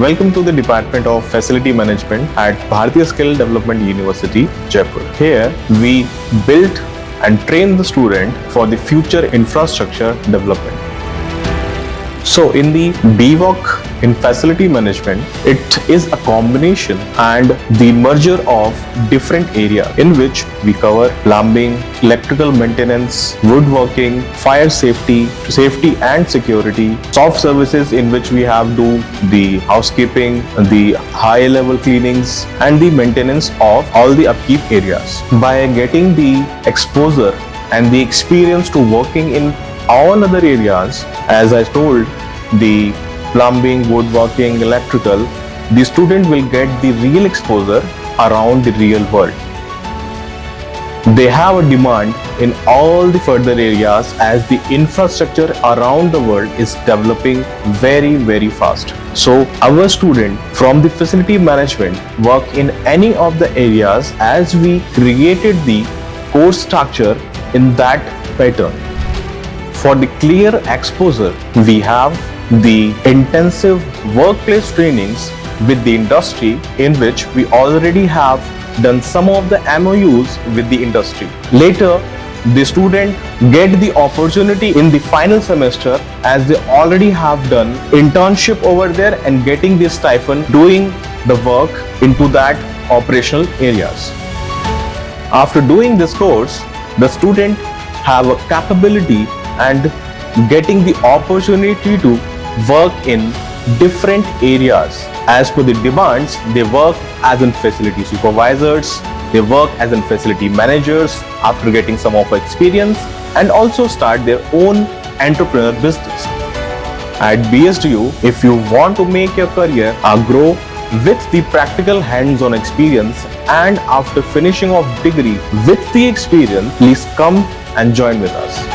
Welcome to the Department of Facility Management at Bharatiya Skill Development University, Jaipur. Here, we build and train the student for the future infrastructure development. So in the BVOC in facility management, it is a combination and the merger of different areas in which we cover plumbing, electrical maintenance, woodworking, fire safety and security, soft services in which we have do the housekeeping, the high level cleanings and the maintenance of all the upkeep areas. By getting the exposure and the experience to working in all other areas, as I told, the plumbing, woodworking, electrical, the student will get the real exposure around the real world. They have a demand in all the further areas as the infrastructure around the world is developing very fast. So our student from the facility management work in any of the areas as we created the course structure in that pattern. For the clear exposure, we have the intensive workplace trainings with the industry in which we already have done some of the MOUs with the industry. Later, the student get the opportunity in the final semester as they already have done internship over there and getting the stipend doing the work into that operational areas. After doing this course, the student have a capability and getting the opportunity to work in different areas. As per the demands, they work as in facility supervisors, they work as in facility managers after getting some of experience and also start their own entrepreneur business. At BSDU, if you want to make your career grow with the practical hands-on experience and after finishing of degree with the experience, please come and join with us.